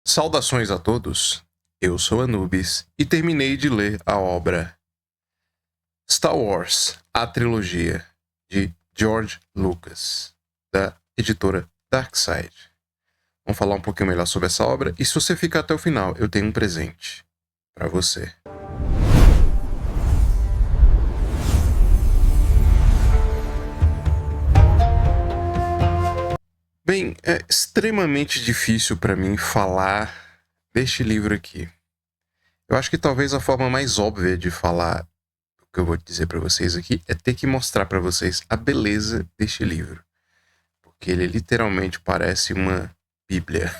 Saudações a todos, eu sou Anubis e terminei de ler a obra Star Wars, a trilogia, de George Lucas, da editora Darkside. Vamos falar um pouquinho melhor sobre essa obra e se você ficar até o final, eu tenho um presente para você. Bem, é extremamente difícil para mim falar deste livro aqui. Eu acho que talvez a forma mais óbvia de falar o que eu vou dizer para vocês aqui é ter que mostrar para vocês a beleza deste livro. Porque ele literalmente parece uma bíblia.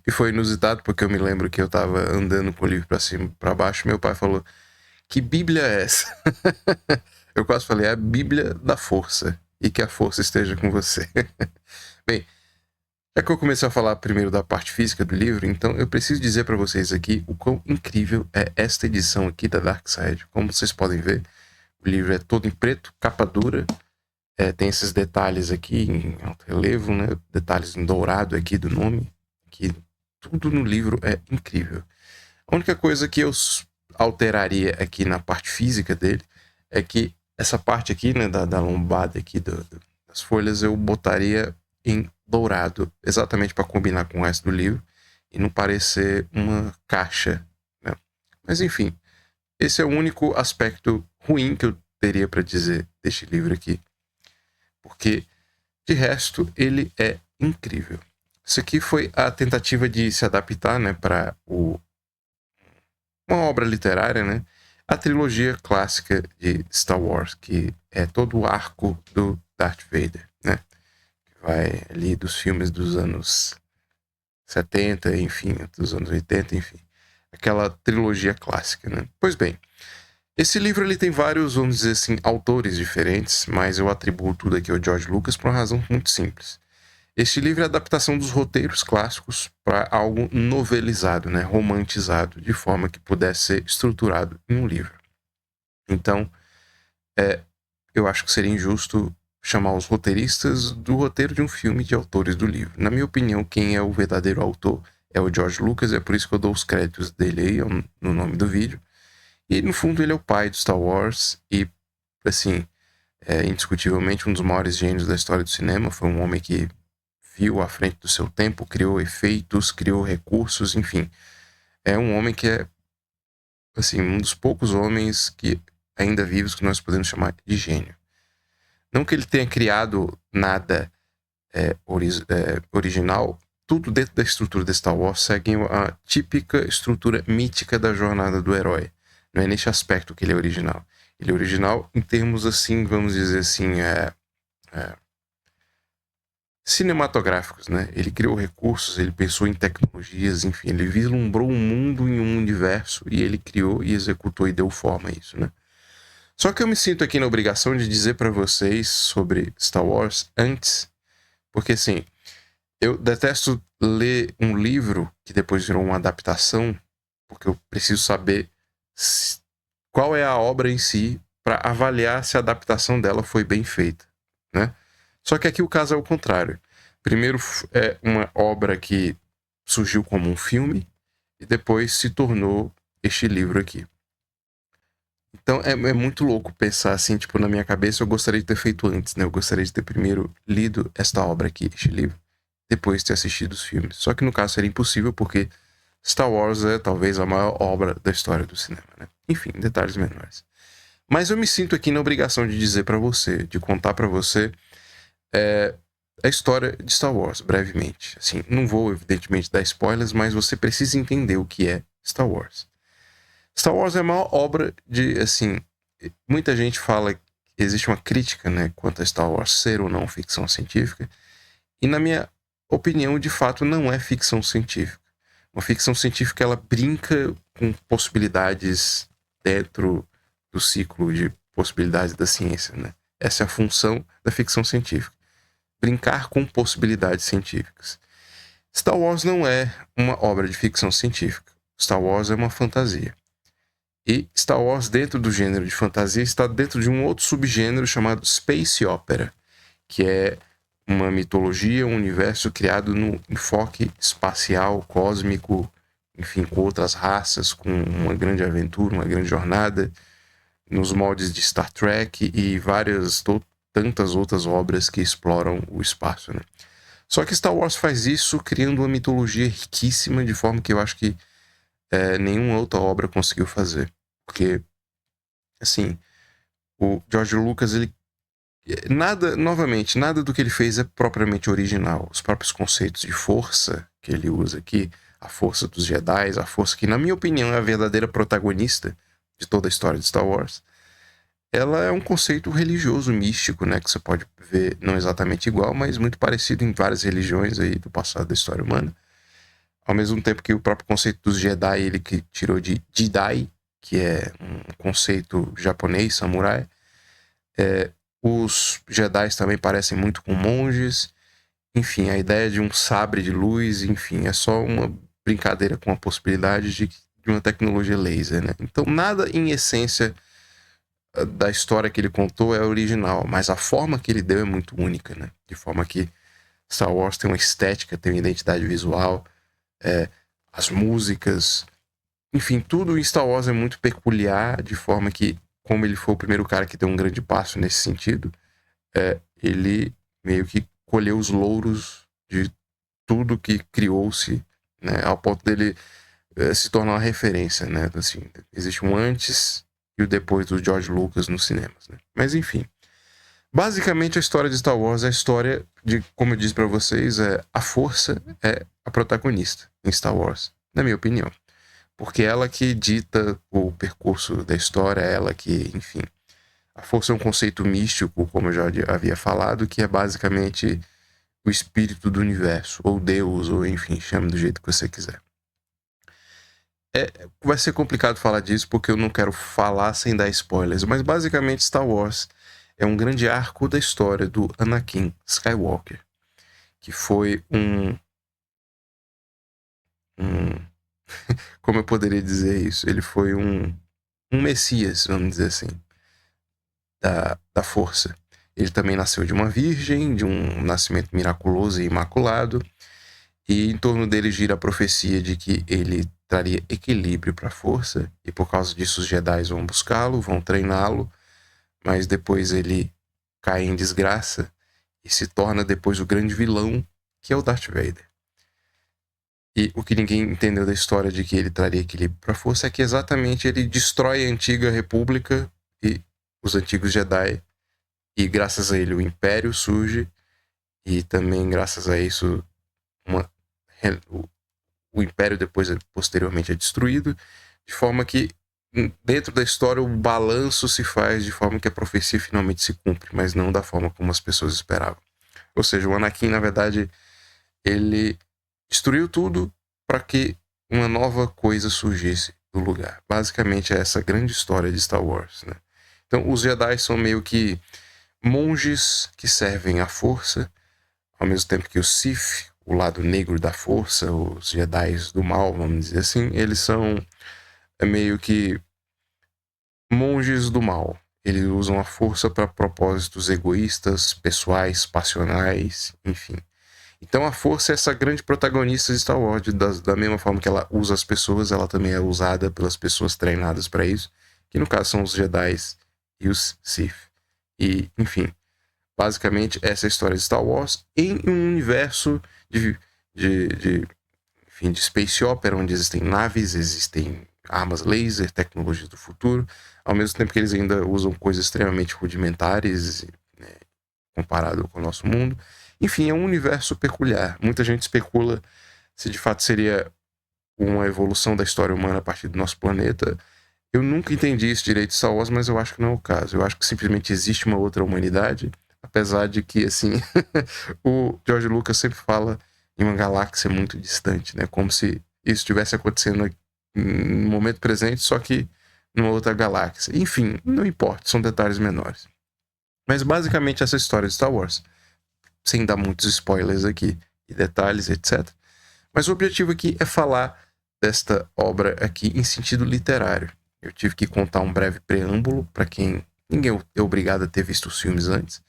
E foi inusitado porque eu me lembro que eu tava andando com o livro para cima e para baixo, meu pai falou: "Que bíblia é essa?" Eu quase falei: "É a Bíblia da Força. E que a força esteja com você." Bem, já que eu comecei a falar primeiro da parte física do livro, então eu preciso dizer para vocês aqui o quão incrível é esta edição aqui da Darkside. Como vocês podem ver, o livro é todo em preto, capa dura, tem esses detalhes aqui em alto relevo, né? Detalhes em dourado aqui do nome, que tudo no livro é incrível. A única coisa que eu alteraria aqui na parte física dele é que essa parte aqui, né, da lombada aqui das folhas, eu botaria em dourado, exatamente para combinar com o resto do livro e não parecer uma caixa, né? Mas enfim, esse é o único aspecto ruim que eu teria para dizer deste livro aqui, porque de resto ele é incrível. Isso aqui foi a tentativa de se adaptar, né, para uma obra literária, né, a trilogia clássica de Star Wars, que é todo o arco do Darth Vader, né? Vai ali dos filmes dos anos 70, enfim, dos anos 80, enfim. Aquela trilogia clássica, né? Pois bem, esse livro ele tem vários, vamos dizer assim, autores diferentes, mas eu atribuo tudo aqui ao George Lucas por uma razão muito simples. Este livro é a adaptação dos roteiros clássicos para algo novelizado, né? Romantizado, de forma que pudesse ser estruturado em um livro. Então, eu acho que seria injusto chamar os roteiristas do roteiro de um filme de autores do livro. Na minha opinião, quem é o verdadeiro autor é o George Lucas, é por isso que eu dou os créditos dele aí no nome do vídeo. E, no fundo, ele é o pai do Star Wars e, assim, é indiscutivelmente um dos maiores gênios da história do cinema. Foi um homem que viu à frente do seu tempo, criou efeitos, criou recursos, enfim. É um homem que é, assim, um dos poucos homens que ainda vivos que nós podemos chamar de gênio. Não que ele tenha criado nada original, tudo dentro da estrutura de Star Wars segue a típica estrutura mítica da jornada do herói. Não é nesse aspecto que ele é original. Ele é original em termos, assim, vamos dizer assim, cinematográficos, né? Ele criou recursos, ele pensou em tecnologias, enfim, ele vislumbrou um mundo em um universo e ele criou e executou e deu forma a isso, né? Só que eu me sinto aqui na obrigação de dizer para vocês sobre Star Wars antes, porque assim, eu detesto ler um livro que depois virou uma adaptação, porque eu preciso saber qual é a obra em si para avaliar se a adaptação dela foi bem feita, né? Só que aqui o caso é o contrário. Primeiro é uma obra que surgiu como um filme e depois se tornou este livro aqui. Então é muito louco pensar assim, tipo, na minha cabeça eu gostaria de ter feito antes, né? Eu gostaria de ter primeiro lido esta obra aqui, este livro, depois ter assistido os filmes. Só que no caso seria impossível porque Star Wars é talvez a maior obra da história do cinema, né? Enfim, detalhes menores. Mas eu me sinto aqui na obrigação de dizer para você, de contar para você a história de Star Wars, brevemente. Assim, não vou, evidentemente, dar spoilers, mas você precisa entender o que é Star Wars. Star Wars é a maior obra de, assim, muita gente fala que existe uma crítica, né, quanto a Star Wars ser ou não ficção científica, e na minha opinião, de fato, não é ficção científica. Uma ficção científica, ela brinca com possibilidades dentro do ciclo de possibilidades da ciência, né? Essa é a função da ficção científica. Brincar com possibilidades científicas. Star Wars não é uma obra de ficção científica. Star Wars é uma fantasia. E Star Wars, dentro do gênero de fantasia, está dentro de um outro subgênero chamado Space Opera, que é uma mitologia, um universo criado no enfoque espacial, cósmico, enfim, com outras raças, com uma grande aventura, uma grande jornada, nos moldes de Star Trek e tantas outras obras que exploram o espaço, né? Só que Star Wars faz isso criando uma mitologia riquíssima, de forma que eu acho que nenhuma outra obra conseguiu fazer. Porque, assim, o George Lucas, nada do que ele fez é propriamente original. Os próprios conceitos de força que ele usa aqui, a força dos Jedi, a força que, na minha opinião, é a verdadeira protagonista de toda a história de Star Wars, ela é um conceito religioso, místico, né, que você pode ver não exatamente igual, mas muito parecido em várias religiões aí do passado da história humana. Ao mesmo tempo que o próprio conceito dos Jedi, ele que tirou de Jidai, que é um conceito japonês, samurai. Os Jedi também parecem muito com monges. Enfim, a ideia de um sabre de luz, enfim, é só uma brincadeira com a possibilidade de uma tecnologia laser, né? Então, nada em essência da história que ele contou é original, mas a forma que ele deu é muito única, né? De forma que Star Wars tem uma estética, tem uma identidade visual, as músicas, enfim, tudo em Star Wars é muito peculiar, de forma que, como ele foi o primeiro cara que deu um grande passo nesse sentido, ele meio que colheu os louros de tudo que criou-se, né, ao ponto dele se tornar uma referência, né? Assim, existe um antes e o depois do George Lucas nos cinemas, né? Mas enfim, basicamente a história de Star Wars é a história de, como eu disse para vocês, a força é a protagonista em Star Wars, na minha opinião, porque é ela que dita o percurso da história, é ela que, enfim, a força é um conceito místico, como eu já havia falado, que é basicamente o espírito do universo, ou Deus, ou enfim, chame do jeito que você quiser. Vai ser complicado falar disso porque eu não quero falar sem dar spoilers, mas basicamente Star Wars é um grande arco da história do Anakin Skywalker, que foi como eu poderia dizer isso? Ele foi um messias, vamos dizer assim, da força. Ele também nasceu de uma virgem, de um nascimento miraculoso e imaculado, e em torno dele gira a profecia de que ele traria equilíbrio para a força, e por causa disso os Jedi vão buscá-lo, vão treiná-lo, mas depois ele cai em desgraça e se torna depois o grande vilão, que é o Darth Vader. E o que ninguém entendeu da história de que ele traria equilíbrio para a força é que exatamente ele destrói a antiga república e os antigos Jedi, e graças a ele o Império surge, e também graças a isso o Império depois, posteriormente, é destruído, de forma que dentro da história o balanço se faz de forma que a profecia finalmente se cumpre, mas não da forma como as pessoas esperavam. Ou seja, o Anakin, na verdade, ele destruiu tudo para que uma nova coisa surgisse do lugar. Basicamente é essa grande história de Star Wars, né? Então os Jedi são meio que monges que servem à força, ao mesmo tempo que os Sith, o lado negro da força, os Jedi do mal, vamos dizer assim, eles são meio que monges do mal. Eles usam a força para propósitos egoístas, pessoais, passionais, enfim. Então a força é essa grande protagonista de Star Wars. Da mesma forma que ela usa as pessoas, ela também é usada pelas pessoas treinadas para isso, que no caso são os Jedi e os Sith. E, enfim, basicamente essa é a história de Star Wars em um universo enfim, de space opera, onde existem naves, existem armas laser, tecnologias do futuro, ao mesmo tempo que eles ainda usam coisas extremamente rudimentares, né, comparado com o nosso mundo. Enfim, é um universo peculiar. Muita gente especula se de fato seria uma evolução da história humana a partir do nosso planeta. Eu nunca entendi isso direito de Star Wars, mas eu acho que não é o caso. Eu acho que simplesmente existe uma outra humanidade, apesar de que, assim, o George Lucas sempre fala em uma galáxia muito distante, né? Como se isso estivesse acontecendo no momento presente, só que numa outra galáxia. Enfim, não importa, são detalhes menores. Mas basicamente essa história de Star Wars, sem dar muitos spoilers aqui e detalhes, etc. Mas o objetivo aqui é falar desta obra aqui em sentido literário. Eu tive que contar um breve preâmbulo para quem ninguém é obrigado a ter visto os filmes antes.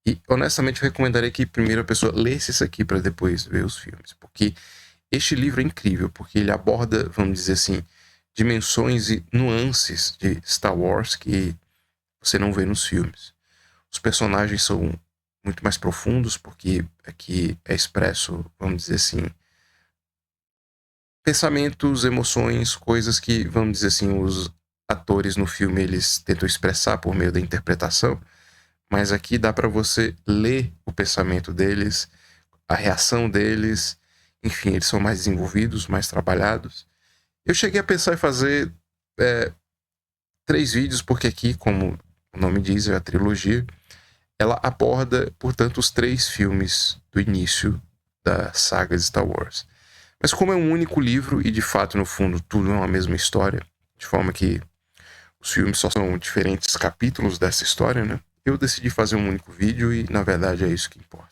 E, honestamente, eu recomendaria que primeiro a pessoa lesse isso aqui para depois ver os filmes. Porque este livro é incrível, porque ele aborda, vamos dizer assim, dimensões e nuances de Star Wars que você não vê nos filmes. Os personagens são muito mais profundos, porque aqui é expresso, vamos dizer assim, pensamentos, emoções, coisas que, vamos dizer assim, os atores no filme eles tentam expressar por meio da interpretação, mas aqui dá para você ler o pensamento deles, a reação deles, enfim, eles são mais desenvolvidos, mais trabalhados. Eu cheguei a pensar em fazer 3 vídeos, porque aqui, como o nome diz, é a trilogia, ela aborda, portanto, os 3 filmes do início da saga de Star Wars. Mas como é um único livro e, de fato, no fundo, tudo é uma mesma história, de forma que os filmes só são diferentes capítulos dessa história, né? Eu decidi fazer um único vídeo e, na verdade, é isso que importa.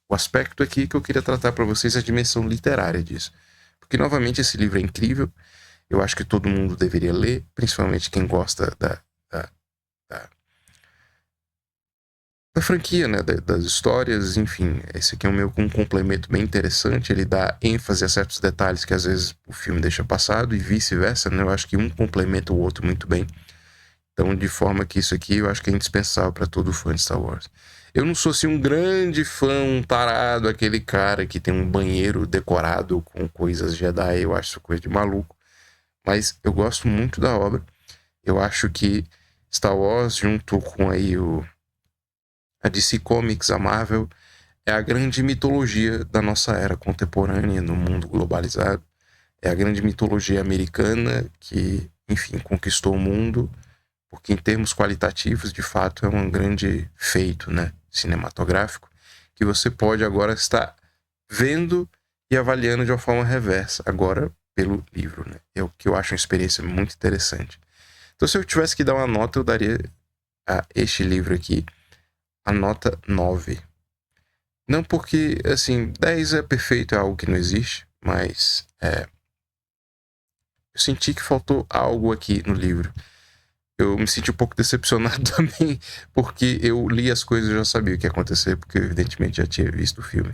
O aspecto aqui que eu queria tratar para vocês é a dimensão literária disso. Porque, novamente, esse livro é incrível. Eu acho que todo mundo deveria ler, principalmente quem gosta da franquia, né, das histórias, enfim. Esse aqui é um complemento bem interessante, ele dá ênfase a certos detalhes que às vezes o filme deixa passado e vice-versa, né, eu acho que um complementa o outro muito bem. Então, de forma que isso aqui eu acho que é indispensável para todo fã de Star Wars. Eu não sou assim um grande fã, um tarado, aquele cara que tem um banheiro decorado com coisas Jedi, eu acho isso coisa de maluco. Mas eu gosto muito da obra. Eu acho que Star Wars, junto com aí a DC Comics, a Marvel, é a grande mitologia da nossa era contemporânea no mundo globalizado. É a grande mitologia americana que, enfim, conquistou o mundo, porque em termos qualitativos, de fato, é um grande feito, né, cinematográfico, que você pode agora estar vendo e avaliando de uma forma reversa, agora pelo livro, né? É o que eu acho uma experiência muito interessante. Então, se eu tivesse que dar uma nota, eu daria a este livro aqui a nota 9. Não porque, assim, 10 é perfeito, é algo que não existe, mas eu senti que faltou algo aqui no livro. Eu me senti um pouco decepcionado também, porque eu li as coisas e já sabia o que ia acontecer, porque eu, evidentemente, já tinha visto o filme.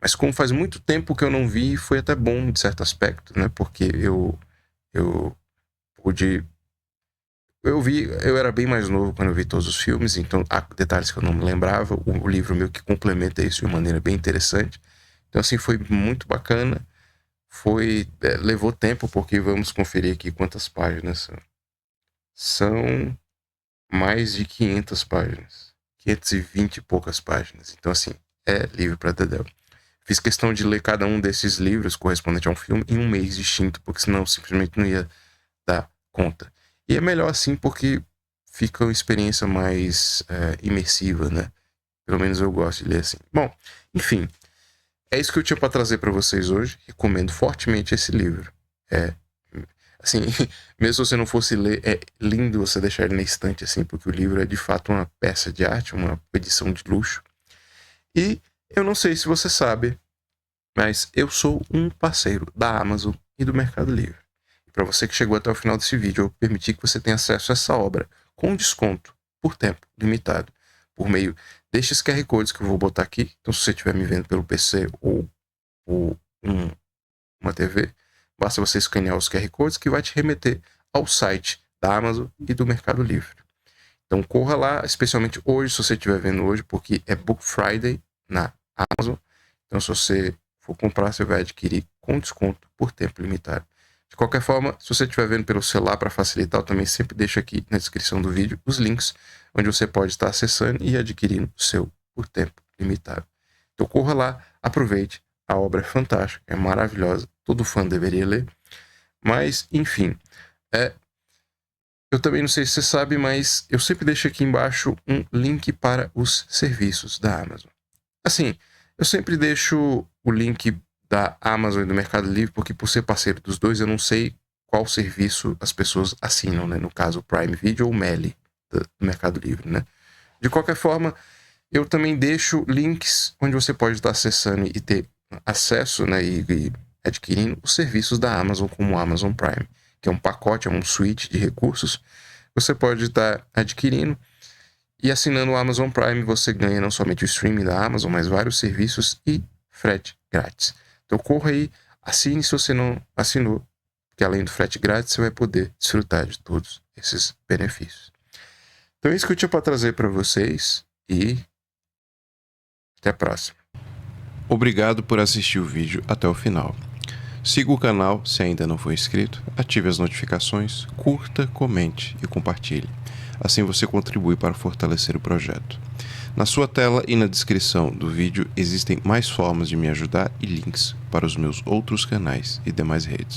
Mas como faz muito tempo que eu não vi, foi até bom, de certo aspecto, né? Porque eu pude... Eu era bem mais novo quando eu vi todos os filmes, então há detalhes que eu não me lembrava. O livro meio que complementa isso de uma maneira bem interessante. Então, assim, foi muito bacana. Levou tempo, porque vamos conferir aqui quantas páginas são. São mais de 500 páginas. 520 e poucas páginas. Então, assim, é livro pra dedéu. Fiz questão de ler cada um desses livros correspondente a um filme em um mês distinto, porque senão simplesmente não ia dar conta. E é melhor assim porque fica uma experiência mais imersiva, né? Pelo menos eu gosto de ler assim. Bom, enfim, é isso que eu tinha para trazer para vocês hoje. Recomendo fortemente esse livro. Assim, mesmo se você não fosse ler, é lindo você deixar ele na estante assim, porque o livro é de fato uma peça de arte, uma edição de luxo. E eu não sei se você sabe, mas eu sou um parceiro da Amazon e do Mercado Livre. E para você que chegou até o final desse vídeo, eu permiti que você tenha acesso a essa obra com desconto por tempo limitado, por meio destes QR Codes que eu vou botar aqui. Então, se você estiver me vendo pelo PC ou uma TV, basta você escanear os QR Codes que vai te remeter ao site da Amazon e do Mercado Livre. Então corra lá, especialmente hoje, se você estiver vendo hoje, porque é Book Friday na Amazon. Então se você for comprar, você vai adquirir com desconto por tempo limitado. De qualquer forma, se você estiver vendo pelo celular para facilitar, eu também sempre deixo aqui na descrição do vídeo os links onde você pode estar acessando e adquirindo o seu por tempo limitado. Então corra lá, aproveite, a obra é fantástica, é maravilhosa, todo fã deveria ler. Mas, enfim, eu também não sei se você sabe, mas eu sempre deixo aqui embaixo um link para os serviços da Amazon. Assim, eu sempre deixo o link da Amazon e do Mercado Livre, porque por ser parceiro dos dois, eu não sei qual serviço as pessoas assinam, né? No caso, o Prime Video ou o Meli do Mercado Livre, né? De qualquer forma, eu também deixo links onde você pode estar acessando e ter acesso, né? E adquirindo os serviços da Amazon, como o Amazon Prime, que é um pacote, é um suite de recursos. Você pode estar adquirindo E assinando o Amazon Prime, você ganha não somente o streaming da Amazon, mas vários serviços e frete grátis. Então corra aí, assine se você não assinou, porque além do frete grátis, você vai poder desfrutar de todos esses benefícios. Então é isso que eu tinha para trazer para vocês e até a próxima. Obrigado por assistir o vídeo até o final. Siga o canal se ainda não for inscrito, ative as notificações, curta, comente e compartilhe. Assim você contribui para fortalecer o projeto. Na sua tela e na descrição do vídeo existem mais formas de me ajudar e links para os meus outros canais e demais redes.